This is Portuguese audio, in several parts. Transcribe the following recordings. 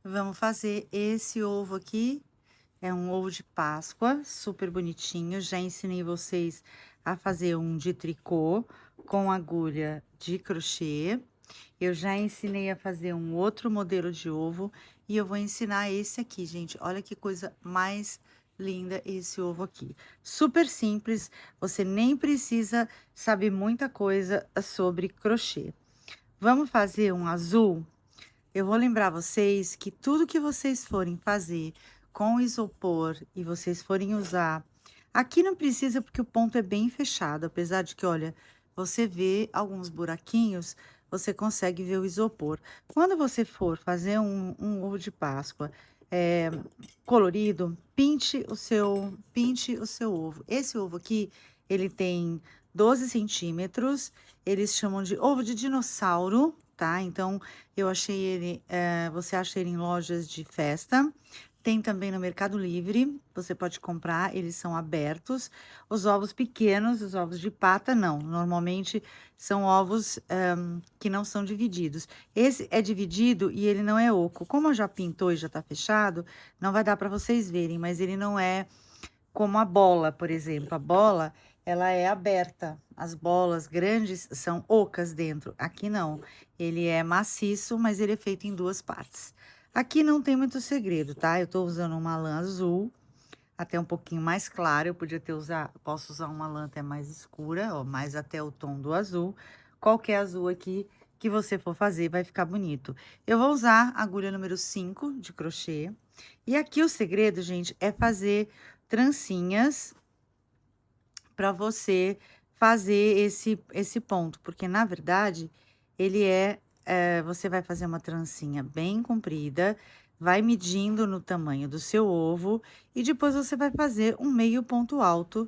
Vamos fazer esse ovo aqui, é um ovo de Páscoa, super bonitinho. Já ensinei vocês a fazer um de tricô com agulha de crochê. Eu já ensinei a fazer um outro modelo de ovo e eu vou ensinar esse aqui, gente. Olha que coisa mais linda esse ovo aqui. Super simples, você nem precisa saber muita coisa sobre crochê. Vamos fazer um azul? Eu vou lembrar vocês que tudo que vocês forem fazer com isopor e vocês forem usar, aqui não precisa porque o ponto é bem fechado, apesar de que, olha, você vê alguns buraquinhos, você consegue ver o isopor. Quando você for fazer um ovo de Páscoa eh, colorido, pinte o seu ovo. Esse ovo aqui, ele tem 12 centímetros, eles chamam de ovo de dinossauro, tá? Então, eu achei ele, você acha ele em lojas de festa, tem também no Mercado Livre, você pode comprar, eles são abertos. Os ovos pequenos, os ovos de pata, não, normalmente são ovos, que não são divididos. Esse é dividido e ele não é oco. Como já pintou e já tá fechado, não vai dar para vocês verem, mas ele não é como a bola, por exemplo. A bola, ela é aberta. As bolas grandes são ocas dentro. Aqui não. Ele é maciço, mas ele é feito em duas partes. Aqui não tem muito segredo, tá? Eu tô usando uma lã azul, até um pouquinho mais clara. Eu podia ter usado, posso usar uma lã até mais escura, ó, mais até o tom do azul. Qualquer azul aqui que você for fazer vai ficar bonito. Eu vou usar a agulha número 5 de crochê. E aqui o segredo, gente, é fazer trancinhas para você fazer esse ponto, porque na verdade ele você vai fazer uma trancinha bem comprida, vai medindo no tamanho do seu ovo e depois você vai fazer um meio ponto alto,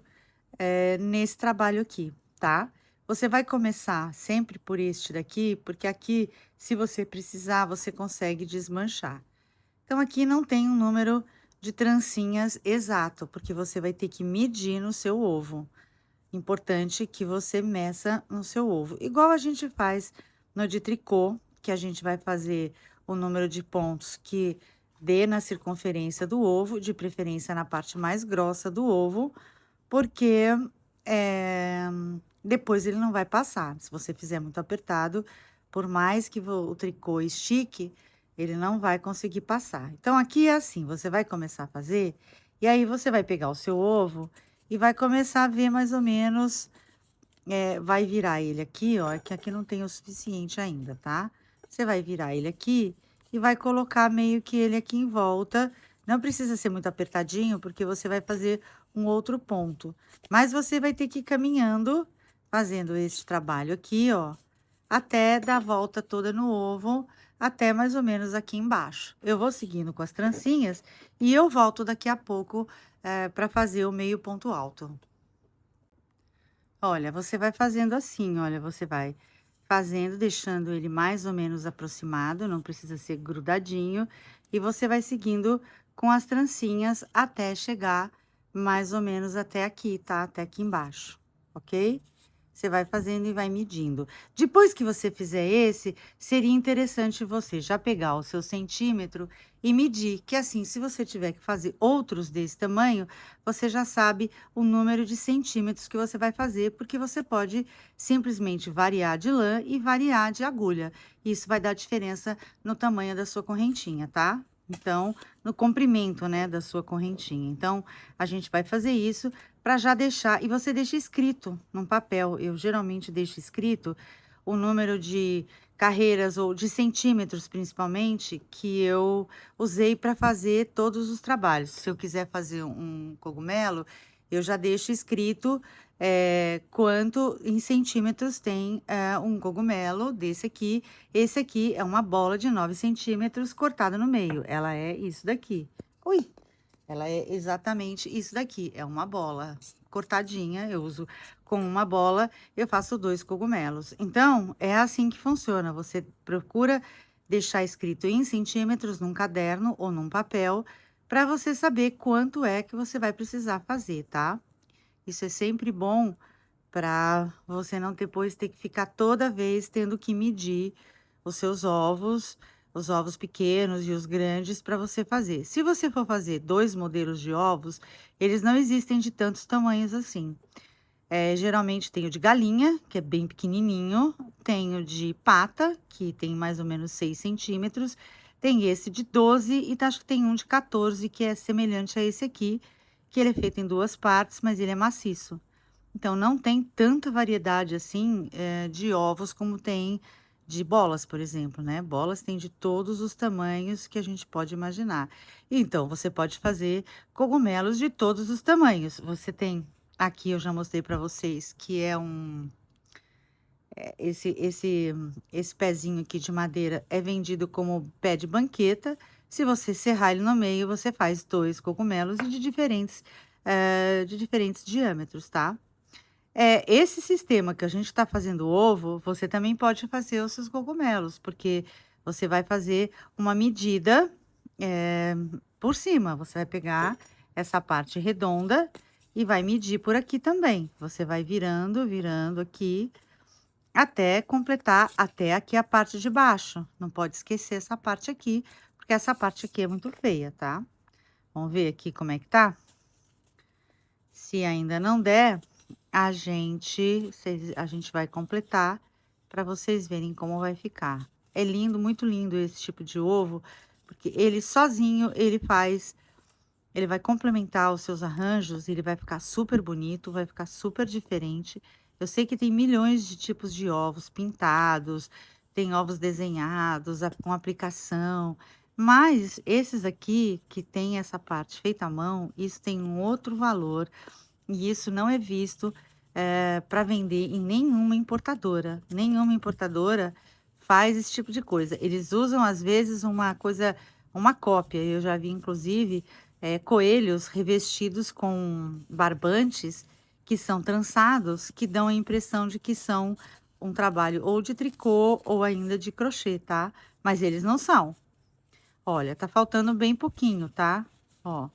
nesse trabalho aqui, tá? Você vai começar sempre por este daqui, porque aqui, se você precisar, você consegue desmanchar. Então, aqui não tem um número de trancinhas exato, porque você vai ter que medir no seu ovo. Importante que você meça no seu ovo. Igual a gente faz no de tricô, que a gente vai fazer o número de pontos que dê na circunferência do ovo, de preferência na parte mais grossa do ovo, porque eh, depois ele não vai passar. Se você fizer muito apertado, por mais que o tricô estique, ele não vai conseguir passar. Então, aqui é assim: você vai começar a fazer, e aí você vai pegar o seu ovo e vai começar a ver mais ou menos, vai virar ele aqui, ó, que aqui não tem o suficiente ainda, tá? Você vai virar ele aqui e vai colocar meio que ele aqui em volta. Não precisa ser muito apertadinho, porque você vai fazer um outro ponto. Mas você vai ter que ir caminhando, fazendo esse trabalho aqui, ó, até dar a volta toda no ovo, até mais ou menos aqui embaixo. Eu vou seguindo com as trancinhas e eu volto daqui a pouco, para fazer o meio ponto alto. Olha, você vai fazendo assim, olha, você vai fazendo, deixando ele mais ou menos aproximado, não precisa ser grudadinho, e você vai seguindo com as trancinhas até chegar mais ou menos até aqui, tá? Até aqui embaixo, ok? Você vai fazendo e vai medindo. Depois que você fizer esse, seria interessante você já pegar o seu centímetro e medir, que assim, se você tiver que fazer outros desse tamanho, você já sabe o número de centímetros que você vai fazer, porque você pode simplesmente variar de lã e variar de agulha. Isso vai dar diferença no tamanho da sua correntinha, tá? Então, no comprimento, né, da sua correntinha. Então, a gente vai fazer isso para já deixar, e você deixa escrito num papel. Eu geralmente deixo escrito o número de carreiras ou de centímetros, principalmente, que eu usei para fazer todos os trabalhos. Se eu quiser fazer um cogumelo, eu já deixo escrito, quanto em centímetros tem, um cogumelo desse aqui. Esse aqui é uma bola de 9 centímetros cortada no meio. Ela é isso daqui. Ui! Ela é exatamente isso daqui, é uma bola cortadinha. Eu uso com uma bola, eu faço 2 cogumelos. Então, é assim que funciona, você procura deixar escrito em centímetros num caderno ou num papel, para você saber quanto é que você vai precisar fazer, tá? Isso é sempre bom para você não depois ter que ficar toda vez tendo que medir os seus ovos, os ovos pequenos e os grandes para você fazer. Se você for fazer 2 modelos de ovos, eles não existem de tantos tamanhos assim. Geralmente tem o de galinha, que é bem pequenininho, tem o de pata, que tem mais ou menos 6 centímetros, tem esse de 12 e acho que tem um de 14 que é semelhante a esse aqui, que ele é feito em 2 partes, mas ele é maciço. Então não tem tanta variedade assim, de ovos como tem de bolas, por exemplo, né. Bolas tem de todos os tamanhos que a gente pode imaginar. Então você pode fazer cogumelos de todos os tamanhos. Você tem aqui eu já mostrei para vocês que é esse pezinho aqui de madeira é vendido como pé de banqueta. Se você serrar ele no meio, você faz 2 cogumelos e de diferentes diâmetros, tá. Esse sistema que a gente está fazendo o ovo, você também pode fazer os seus cogumelos, porque você vai fazer uma medida, eh, por cima. Você vai pegar essa parte redonda e vai medir por aqui também. Você vai virando, virando aqui, até completar até aqui a parte de baixo. Não pode esquecer essa parte aqui, porque essa parte aqui é muito feia, tá? Vamos ver aqui como é que tá? Se ainda não der, a gente vai completar para vocês verem como vai ficar. É lindo, muito lindo esse tipo de ovo, porque ele sozinho, ele vai complementar os seus arranjos, ele vai ficar super bonito, vai ficar super diferente. Eu sei que tem milhões de tipos de ovos pintados, tem ovos desenhados, com aplicação, mas esses aqui, que tem essa parte feita à mão, isso tem um outro valor e isso não é visto, para vender em nenhuma importadora. Nenhuma importadora faz esse tipo de coisa. Eles usam, às vezes, uma cópia. Eu já vi, inclusive, coelhos revestidos com barbantes que são trançados, que dão a impressão de que são um trabalho ou de tricô ou ainda de crochê, tá? Mas eles não são. Olha, tá faltando bem pouquinho, tá? Ó.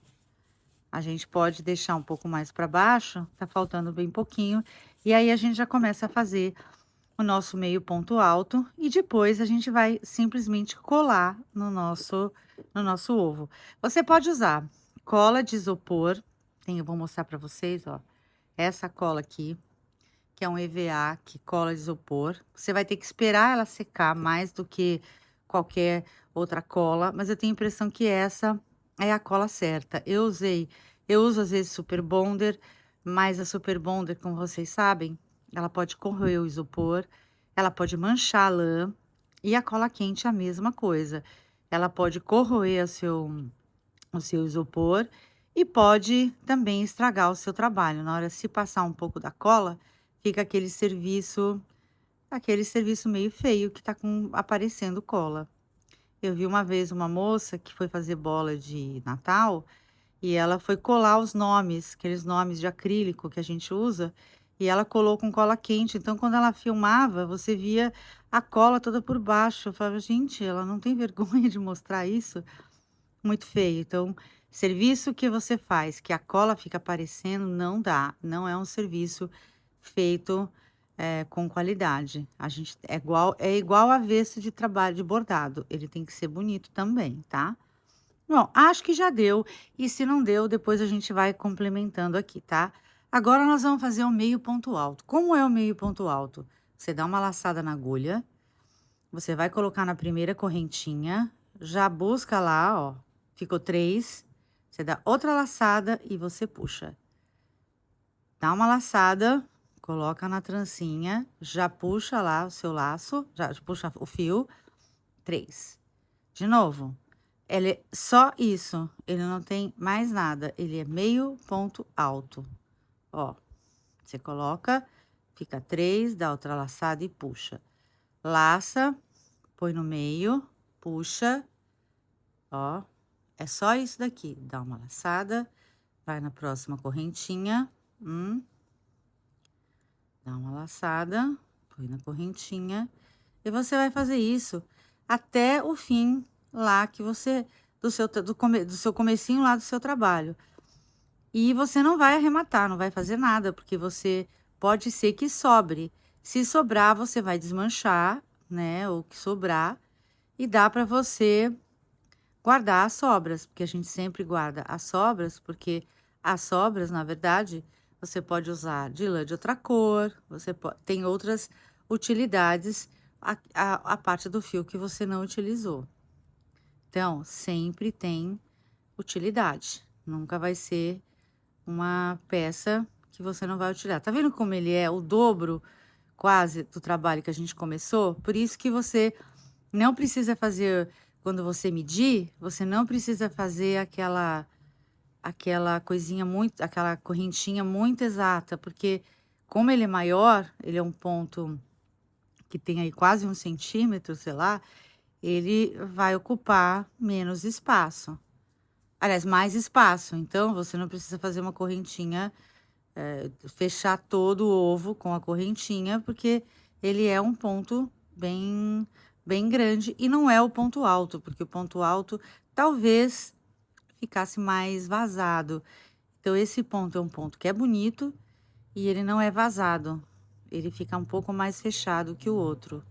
A gente pode deixar um pouco mais para baixo, tá faltando bem pouquinho, e aí a gente já começa a fazer o nosso meio ponto alto e depois a gente vai simplesmente colar no nosso ovo. Você pode usar cola de isopor, eu vou mostrar para vocês, ó, essa cola aqui, que é um EVA, que cola de isopor. Você vai ter que esperar ela secar mais do que qualquer outra cola, mas eu tenho a impressão que essa é a cola certa. Eu uso às vezes Super Bonder, mas a Super Bonder, como vocês sabem, ela pode corroer o isopor, ela pode manchar a lã, e a cola quente é a mesma coisa. Ela pode corroer o seu isopor e pode também estragar o seu trabalho. Na hora, se passar um pouco da cola, fica aquele serviço meio feio que tá aparecendo cola. Eu vi uma vez uma moça que foi fazer bola de Natal e ela foi colar os nomes, aqueles nomes de acrílico que a gente usa, e ela colou com cola quente. Então, quando ela filmava, você via a cola toda por baixo. Eu falava, gente, ela não tem vergonha de mostrar isso? Muito feio. Então, serviço que você faz, que a cola fica aparecendo, não dá. Não é um serviço feito, com qualidade. A gente é igual avesso de trabalho de bordado, ele tem que ser bonito também, tá? Bom, acho que já deu, e se não deu, depois a gente vai complementando aqui, tá? Agora nós vamos fazer o meio ponto alto. Como é o meio ponto alto? Você dá uma laçada na agulha, você vai colocar na primeira correntinha, já busca lá, ó, ficou 3, você dá outra laçada e você puxa. Dá uma laçada, coloca na trancinha, já puxa lá o seu laço, já puxa o fio, 3. De novo, ele é só isso, ele não tem mais nada, ele é meio ponto alto. Ó, você coloca, fica 3, dá outra laçada e puxa. Laça, põe no meio, puxa, ó, é só isso daqui. Dá uma laçada, vai na próxima correntinha, dá uma laçada, põe na correntinha, e você vai fazer isso até o fim lá que você do seu comecinho lá do seu trabalho. E você não vai arrematar, não vai fazer nada, porque você pode ser que sobre. Se sobrar, você vai desmanchar, né, ou que sobrar, e dá para você guardar as sobras, porque a gente sempre guarda as sobras, porque as sobras, na verdade, você pode usar de lã de outra cor, tem outras utilidades, a parte do fio que você não utilizou. Então, sempre tem utilidade, nunca vai ser uma peça que você não vai utilizar. Tá vendo como ele é o dobro quase do trabalho que a gente começou? Por isso que você não precisa fazer, quando você medir, você não precisa fazer aquela coisinha muito, aquela correntinha muito exata, porque como ele é maior, ele é um ponto que tem aí quase 1 centímetro, sei lá, ele vai ocupar menos espaço. Aliás, mais espaço, então você não precisa fazer uma correntinha, fechar todo o ovo com a correntinha, porque ele é um ponto bem grande e não é o ponto alto, porque o ponto alto talvez ficasse mais vazado. Então esse ponto é um ponto que é bonito e ele não é vazado, ele fica um pouco mais fechado que o outro.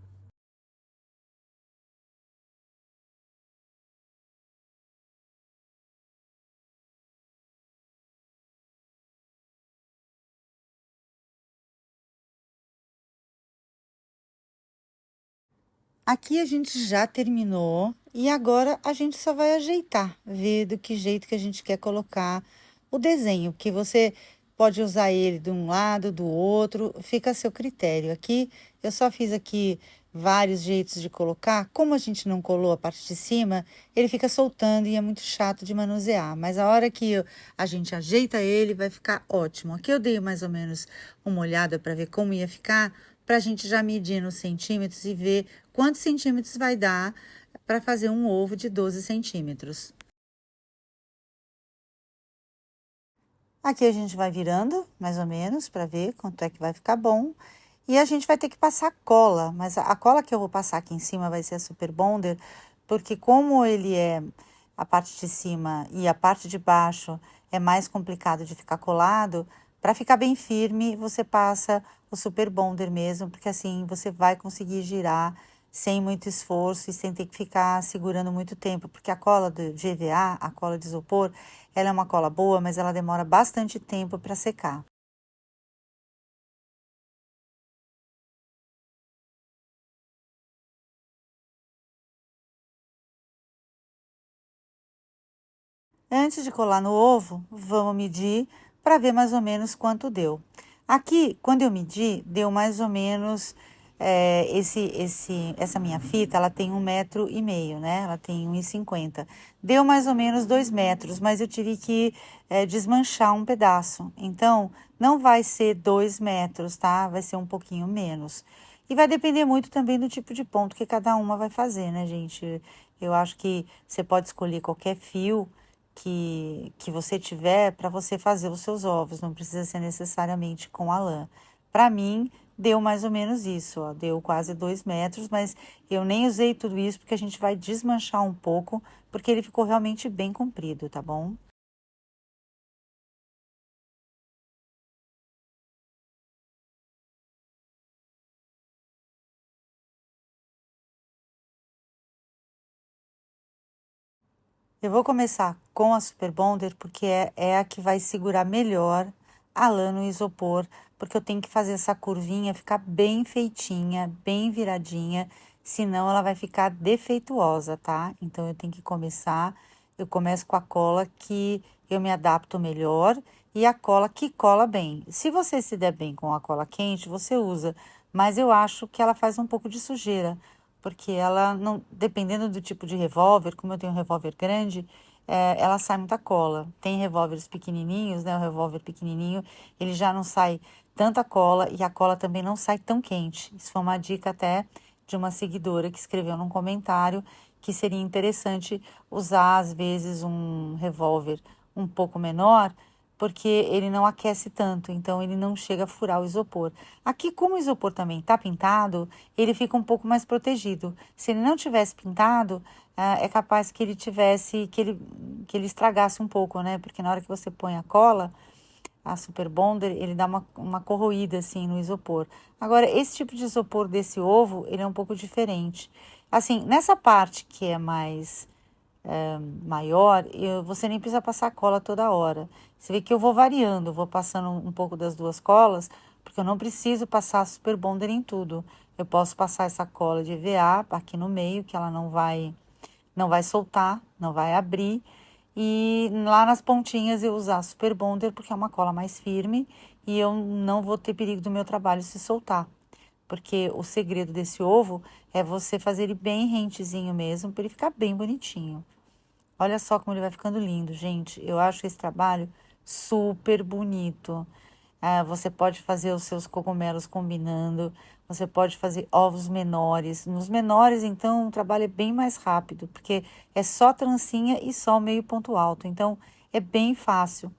Aqui a gente já terminou e agora a gente só vai ajeitar, ver do que jeito que a gente quer colocar o desenho, que você pode usar ele de um lado, do outro, fica a seu critério. Aqui eu só fiz aqui vários jeitos de colocar. Como a gente não colou a parte de cima, ele fica soltando e é muito chato de manusear. Mas a hora que a gente ajeita ele, vai ficar ótimo. Aqui eu dei mais ou menos uma olhada para ver como ia ficar, para a gente já medir nos centímetros e ver quantos centímetros vai dar para fazer um ovo de 12 centímetros. Aqui a gente vai virando, mais ou menos, para ver quanto é que vai ficar bom. E a gente vai ter que passar cola, mas a cola que eu vou passar aqui em cima vai ser a Super Bonder, porque como ele é a parte de cima e a parte de baixo é mais complicado de ficar colado, para ficar bem firme, você passa o Super Bonder mesmo, porque assim você vai conseguir girar sem muito esforço e sem ter que ficar segurando muito tempo, porque a cola do GVA, a cola de isopor, ela é uma cola boa, mas ela demora bastante tempo para secar. Antes de colar no ovo, vamos medir para ver mais ou menos quanto deu. Aqui, quando eu medi, deu mais ou menos, essa minha fita, ela tem 1,5 m, né? Ela tem 1,50 m. Deu mais ou menos 2 metros, mas eu tive que desmanchar um pedaço. Então, não vai ser 2 metros, tá? Vai ser um pouquinho menos. E vai depender muito também do tipo de ponto que cada uma vai fazer, né, gente? Eu acho que você pode escolher qualquer fio que você tiver para você fazer os seus ovos, não precisa ser necessariamente com a lã. Para mim, deu mais ou menos isso, ó, deu quase 2 metros, mas eu nem usei tudo isso porque a gente vai desmanchar um pouco, porque ele ficou realmente bem comprido, tá bom? Eu vou começar com a Super Bonder, porque é a que vai segurar melhor a lã no isopor, porque eu tenho que fazer essa curvinha ficar bem feitinha, bem viradinha, senão ela vai ficar defeituosa, tá? Então, eu tenho que começar, eu começo com a cola que eu me adapto melhor e a cola que cola bem. Se você se der bem com a cola quente, você usa, mas eu acho que ela faz um pouco de sujeira, porque ela não, dependendo do tipo de revólver, como eu tenho um revólver grande, ela sai muita cola. Tem revólveres pequenininhos, né? O revólver pequenininho, ele já não sai tanta cola e a cola também não sai tão quente. Isso foi uma dica até de uma seguidora que escreveu num comentário que seria interessante usar às vezes um revólver um pouco menor, porque ele não aquece tanto, então ele não chega a furar o isopor. Aqui, como o isopor também está pintado, ele fica um pouco mais protegido. Se ele não tivesse pintado, é capaz que ele tivesse, que ele estragasse um pouco, né? Porque na hora que você põe a cola, a Super Bonder, ele dá uma corroída assim no isopor. Agora, esse tipo de isopor desse ovo, ele é um pouco diferente. Assim, nessa parte que é mais maior, você nem precisa passar cola toda hora. Você vê que eu vou variando, eu vou passando um pouco das duas colas, porque eu não preciso passar Super Bonder em tudo. Eu posso passar essa cola de EVA aqui no meio, que ela não vai soltar, não vai abrir. E lá nas pontinhas eu usar Super Bonder, porque é uma cola mais firme e eu não vou ter perigo do meu trabalho se soltar. Porque o segredo desse ovo é você fazer ele bem rentezinho mesmo, para ele ficar bem bonitinho. Olha só como ele vai ficando lindo, gente. Eu acho esse trabalho super bonito. Você pode fazer os seus cogumelos combinando, você pode fazer ovos menores. Nos menores, então, o trabalho é bem mais rápido, porque é só trancinha e só meio ponto alto. Então, é bem fácil.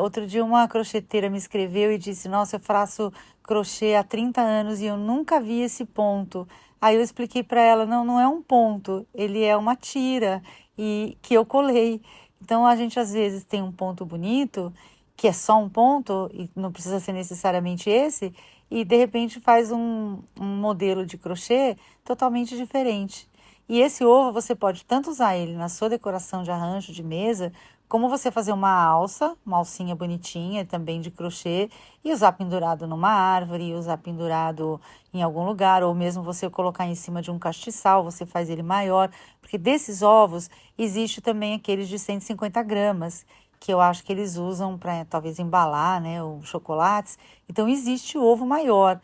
Outro dia uma crocheteira me escreveu e disse, nossa, eu faço crochê há 30 anos e eu nunca vi esse ponto. Aí eu expliquei para ela, não, não é um ponto, ele é uma tira e que eu colei. Então a gente às vezes tem um ponto bonito, que é só um ponto, e não precisa ser necessariamente esse, e de repente faz um modelo de crochê totalmente diferente. E esse ovo você pode tanto usar ele na sua decoração de arranjo de mesa, como você fazer uma alcinha bonitinha também de crochê, e usar pendurado numa árvore, usar pendurado em algum lugar, ou mesmo você colocar em cima de um castiçal, você faz ele maior, porque desses ovos existe também aqueles de 150 gramas, que eu acho que eles usam para talvez embalar, né, os chocolates. Então existe o ovo maior,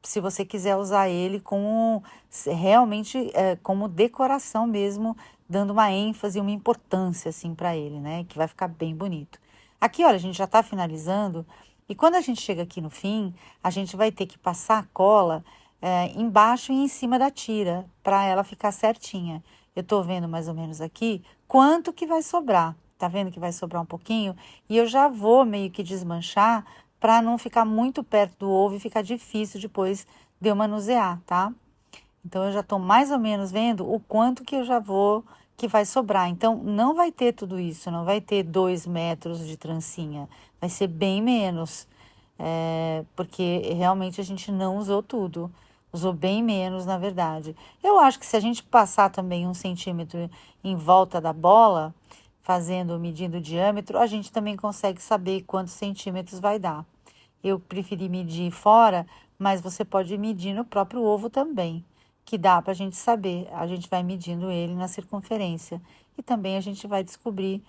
se você quiser usar ele como realmente como decoração mesmo, dando uma ênfase e uma importância assim para ele, né? Que vai ficar bem bonito. Aqui, olha, a gente já está finalizando e quando a gente chega aqui no fim, a gente vai ter que passar a cola embaixo e em cima da tira para ela ficar certinha. Eu estou vendo mais ou menos aqui quanto que vai sobrar. Tá vendo que vai sobrar um pouquinho? E eu já vou meio que desmanchar para não ficar muito perto do ovo e ficar difícil depois de eu manusear, tá? Então, eu já estou mais ou menos vendo o quanto que eu já vou, que vai sobrar. Então, não vai ter tudo isso, não vai ter 2 metros de trancinha, vai ser bem menos, porque realmente a gente não usou tudo, usou bem menos, na verdade. Eu acho que se a gente passar também 1 centímetro em volta da bola, medindo o diâmetro, a gente também consegue saber quantos centímetros vai dar. Eu preferi medir fora, mas você pode medir no próprio ovo também, que dá para a gente saber. A gente vai medindo ele na circunferência e também a gente vai descobrir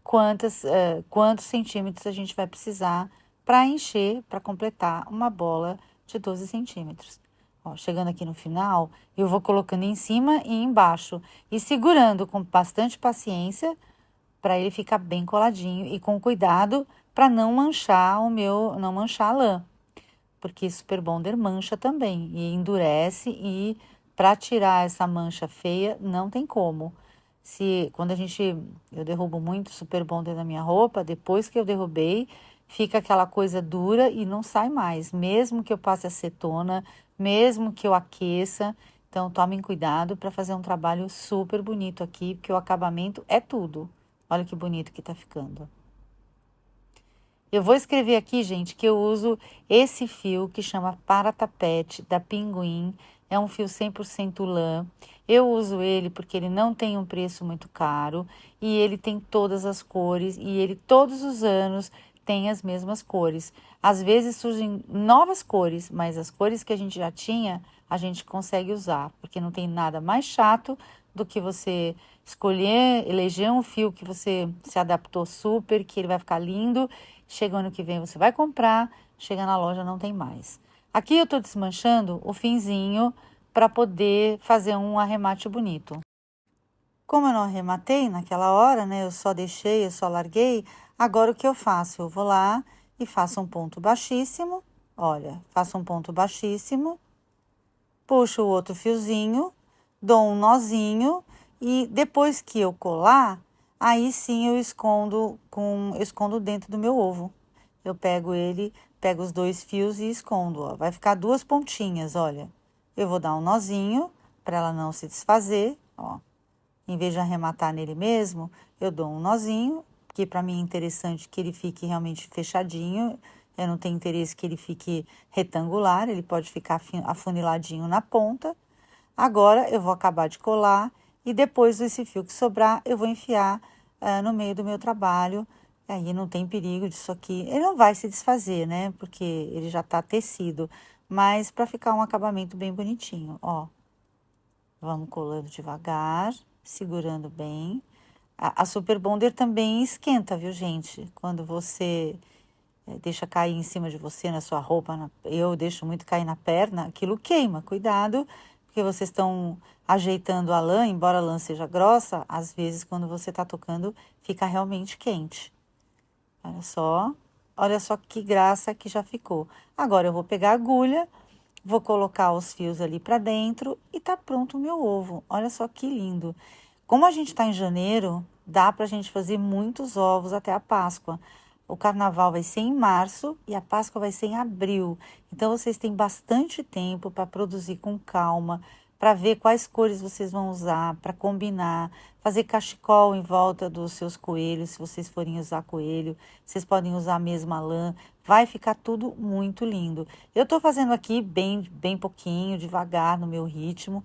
quantos centímetros a gente vai precisar para encher, para completar uma bola de 12 centímetros. Ó, chegando aqui no final, eu vou colocando em cima e embaixo e segurando com bastante paciência para ele ficar bem coladinho e com cuidado para não manchar não manchar a lã, porque Super Bonder mancha também e endurece e para tirar essa mancha feia não tem como. Quando eu derrubo muito Super Bonder na minha roupa, depois que eu derrubei, fica aquela coisa dura e não sai mais, mesmo que eu passe acetona, mesmo que eu aqueça. Então tomem cuidado para fazer um trabalho super bonito aqui, porque o acabamento é tudo. Olha que bonito que tá ficando. Eu vou escrever aqui, gente, que eu uso esse fio que chama Para Tapete, da Pinguim. É um fio 100% lã. Eu uso ele porque ele não tem um preço muito caro e ele tem todas as cores e ele todos os anos tem as mesmas cores. Às vezes surgem novas cores, mas as cores que a gente já tinha, a gente consegue usar, porque não tem nada mais chato do que você escolher, eleger um fio que você se adaptou super, que ele vai ficar lindo. Chega o ano que vem, você vai comprar, chega na loja, não tem mais. Aqui eu tô desmanchando o finzinho para poder fazer um arremate bonito. Como eu não arrematei naquela hora, né? Eu só deixei, eu só larguei. Agora o que eu faço? Eu vou lá e faço um ponto baixíssimo. Olha, faço um ponto baixíssimo. Puxo o outro fiozinho, dou um nozinho e depois que eu colar, aí sim eu escondo dentro do meu ovo. Eu pego os 2 fios e escondo, ó. Vai ficar 2 pontinhas, olha. Eu vou dar um nozinho para ela não se desfazer, ó. Em vez de arrematar nele mesmo, eu dou um nozinho, porque para mim é interessante que ele fique realmente fechadinho. Eu não tenho interesse que ele fique retangular, ele pode ficar afuniladinho na ponta. Agora, eu vou acabar de colar e depois desse fio que sobrar, eu vou enfiar no meio do meu trabalho. Aí não tem perigo disso aqui. Ele não vai se desfazer, né? Porque ele já tá tecido. Mas para ficar um acabamento bem bonitinho, ó. Vamos colando devagar, segurando bem. A Super Bonder também esquenta, viu, gente? Quando você deixa cair em cima de você, na sua roupa, eu deixo muito cair na perna, aquilo queima. Cuidado, porque vocês estão ajeitando a lã, embora a lã seja grossa, às vezes quando você está tocando, fica realmente quente. Olha só que graça que já ficou. Agora eu vou pegar a agulha, vou colocar os fios ali para dentro e tá pronto o meu ovo. Olha só que lindo. Como a gente está em janeiro, dá para a gente fazer muitos ovos até a Páscoa. O carnaval vai ser em março e a Páscoa vai ser em abril. Então vocês têm bastante tempo para produzir com calma, para ver quais cores vocês vão usar, para combinar, fazer cachecol em volta dos seus coelhos, se vocês forem usar coelho, vocês podem usar a mesma lã, vai ficar tudo muito lindo. Eu estou fazendo aqui bem pouquinho, devagar, no meu ritmo.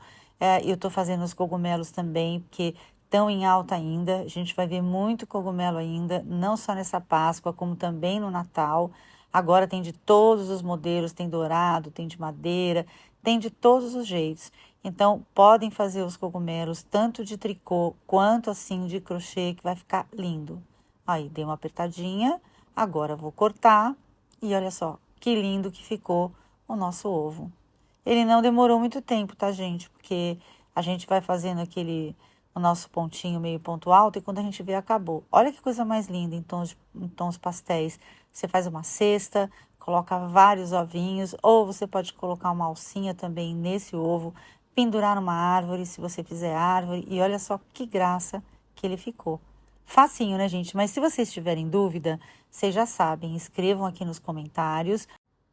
Eu estou fazendo os cogumelos também, porque estão em alta ainda. A gente vai ver muito cogumelo ainda, não só nessa Páscoa, como também no Natal. Agora tem de todos os modelos, tem dourado, tem de madeira, tem de todos os jeitos. Então, podem fazer os cogumelos tanto de tricô quanto assim de crochê, que vai ficar lindo. Aí, dei uma apertadinha, agora vou cortar e olha só que lindo que ficou o nosso ovo. Ele não demorou muito tempo, tá, gente? Porque a gente vai fazendo o nosso pontinho meio ponto alto e quando a gente vê, acabou. Olha que coisa mais linda em tons pastéis. Você faz uma cesta, coloca vários ovinhos, ou você pode colocar uma alcinha também nesse ovo, pendurar numa árvore, se você fizer árvore, e olha só que graça que ele ficou. Facinho, né, gente? Mas se vocês tiverem dúvida, vocês já sabem, escrevam aqui nos comentários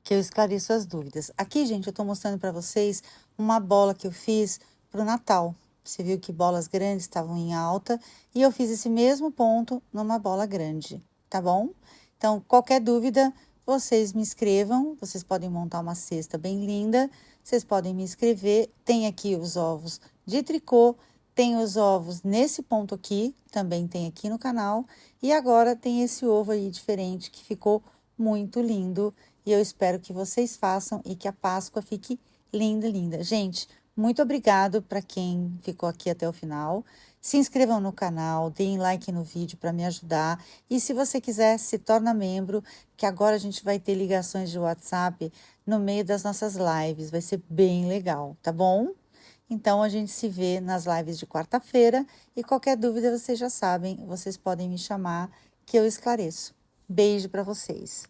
que eu esclareço as dúvidas. Aqui, gente, eu tô mostrando para vocês uma bola que eu fiz pro Natal. Você viu que bolas grandes estavam em alta e eu fiz esse mesmo ponto numa bola grande, tá bom? Então, qualquer dúvida, vocês me escrevam. Vocês podem montar uma cesta bem linda. Vocês podem me escrever. Tem aqui os ovos de tricô, tem os ovos nesse ponto aqui, também tem aqui no canal. E agora tem esse ovo aí diferente que ficou muito lindo. E eu espero que vocês façam e que a Páscoa fique linda, linda. Gente, muito obrigado para quem ficou aqui até o final. Se inscrevam no canal, deem like no vídeo para me ajudar. E se você quiser, se torna membro, que agora a gente vai ter ligações de WhatsApp no meio das nossas lives. Vai ser bem legal, tá bom? Então, a gente se vê nas lives de quarta-feira. E qualquer dúvida, vocês já sabem, vocês podem me chamar que eu esclareço. Beijo para vocês.